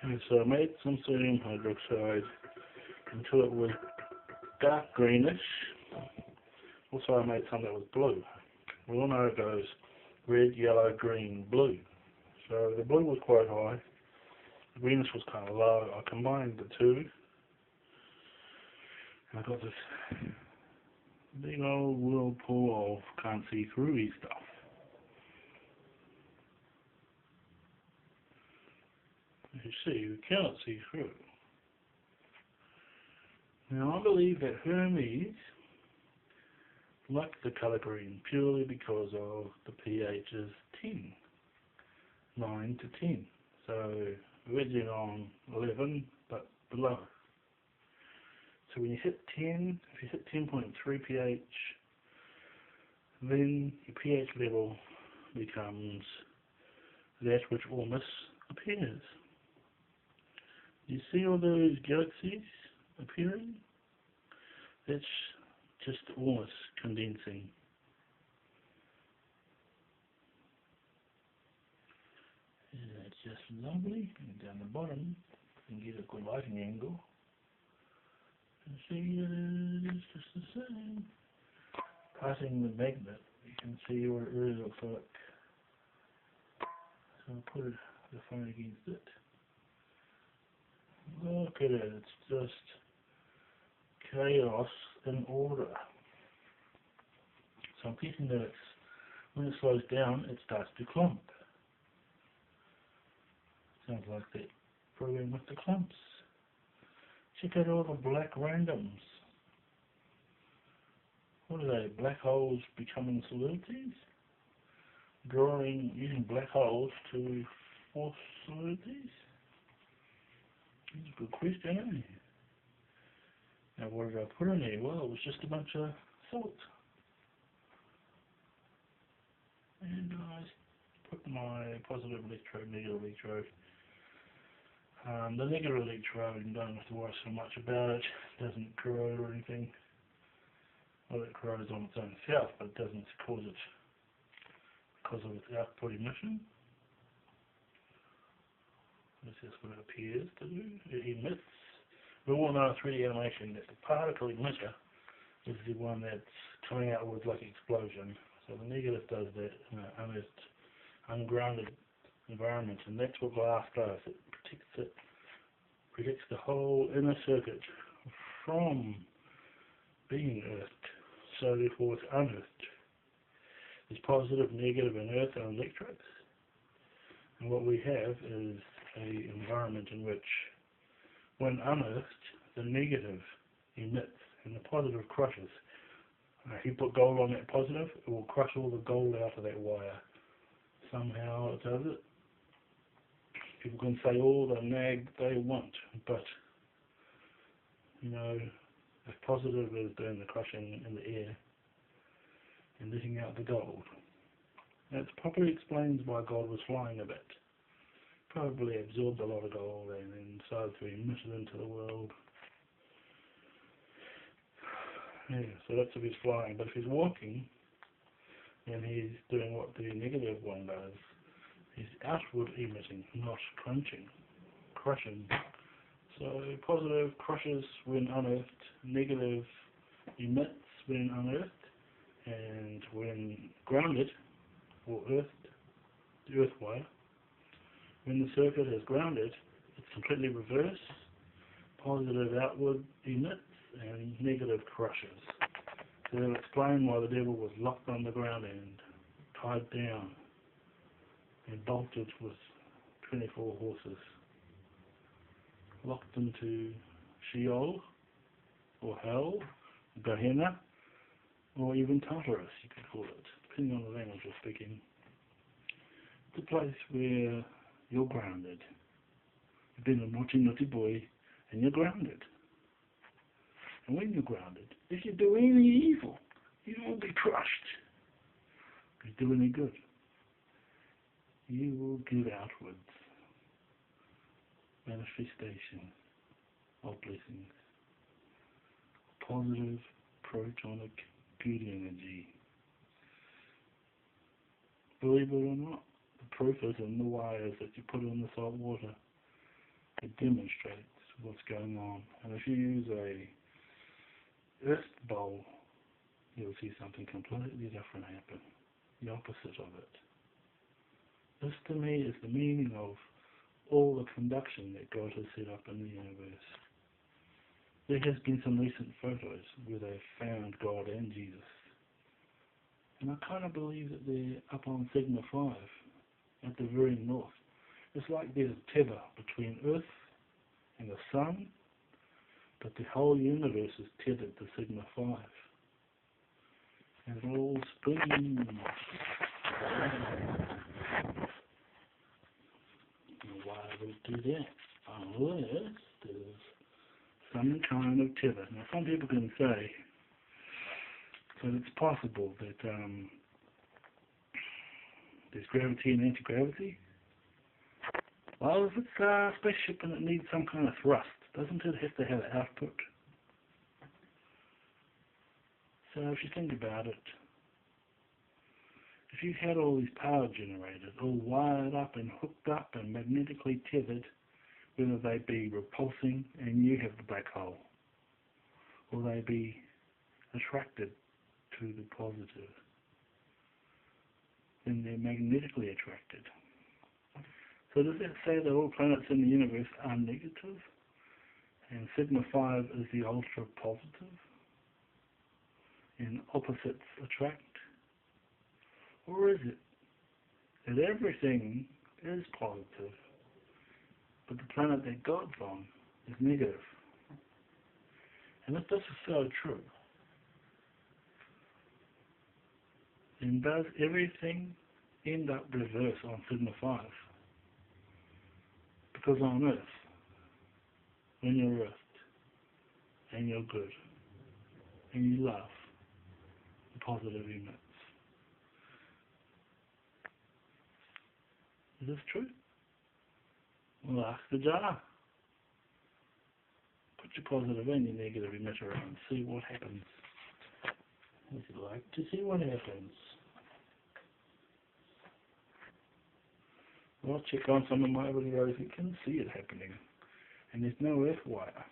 And so I made some sodium hydroxide until it was dark greenish. Also I made some that was blue. We all know it goes red, yellow, green, blue. So the blue was quite high, the greenish was kind of low. I combined the two, and I got this big old whirlpool of can't see through-y stuff. As you see, you cannot see through. Now I believe that hermes like the colour green purely because of the pH is 10, 9 to 10. So verging on 11 but below. So when you hit 10, if you hit 10.3 pH, then your pH level becomes that which Ormus appears. You see all those galaxies appearing? That's just Ormus condensing. And that's just lovely. And down the bottom, you can get a good lighting angle. And see it is just the same. Passing the magnet, you can see what it really looks like. So I'll put the phone against it. Look at it, it's just chaos in order. So I'm guessing that when it slows down, it starts to clump. Sounds like that program with the clumps. Check out all the black randoms. What are they? Black holes becoming solidities? Using black holes to force solidities? That's a good question, eh? Now what did I put in there? Well, it was just a bunch of salt. And I put my positive electrode, negative electrode. The negative electrode, you don't have to worry so much about it. It doesn't corrode or anything. Well, it corrodes on its own self, but it doesn't cause it because of its output emission. This is what it appears to do. It emits. We all know in 3D animation that the particle emitter is the one that's coming out with like an explosion. So the negative does that in an unearthed, ungrounded environment, and that's what glass does. It protects the whole inner circuit from being earthed. So therefore it's unearthed. There's positive, negative, and earth and electrodes. And what we have is an environment in which, when unearthed, the negative emits and the positive crushes. If you put gold on that positive, it will crush all the gold out of that wire. Somehow it does it. People can say all the nag they want, but you know, if positive is doing the crushing in the air and letting out the gold, that probably explains why gold was flying a bit. Probably absorbed a lot of gold and then decided to emit it into the world. Yeah, so that's if he's flying. But if he's walking, then he's doing what the negative one does. He's outward emitting, not crushing. So positive crushes when unearthed, negative emits when unearthed, and when grounded, or earthed, the earth wire, when the circuit is grounded, it's completely reversed. Positive outward emits and negative crushes. So that'll explain why the devil was locked on the ground and tied down and bolted with 24 horses. Locked into Sheol, or Hell, Gehenna, or even Tartarus, you could call it, depending on the language you're speaking. It's a place where you're grounded. You've been a naughty boy, and you're grounded. And when you're grounded, if you do any evil, you will be crushed. If you do any good, you will give outwards manifestation of blessings. Positive, protonic, good energy. Believe it or not, the proof is in the wires that you put in the salt water. It demonstrates what's going on. And if you use a earth bowl, you'll see something completely different happen. The opposite of it. This to me is the meaning of all the conduction that God has set up in the universe. There has been some recent photos where they've found God and Jesus. And I kind of believe that they're up on Sigma 5 at the very north. It's like there's a tether between Earth and the Sun, but the whole universe is tethered to Sigma 5. And it all spins. Why would it do that? Unless there's some kind of tether. Now some people can say that it's possible that there's gravity and anti-gravity. Well, if it's a spaceship and it needs some kind of thrust, doesn't it have to have an output? So if you think about it, if you had all these power generators all wired up and hooked up and magnetically tethered, whether they be repulsing and you have the black hole, or they be attracted to the positive, then they're magnetically attracted. So does that say that all planets in the universe are negative and Sigma 5 is the ultra positive and opposites attract? Or is it that everything is positive but the planet that God's on is negative? And if this is so true, then does everything end up reverse on Sigma 5? Because on Earth, when you're Earth, and you're good, and you love, the positive emits. Is this true? Well, ask the jar. Put your positive and your negative emitter on, see what happens. Would you like to see what happens? Well, check on some of my videos, you can see it happening. And there's no earth wire.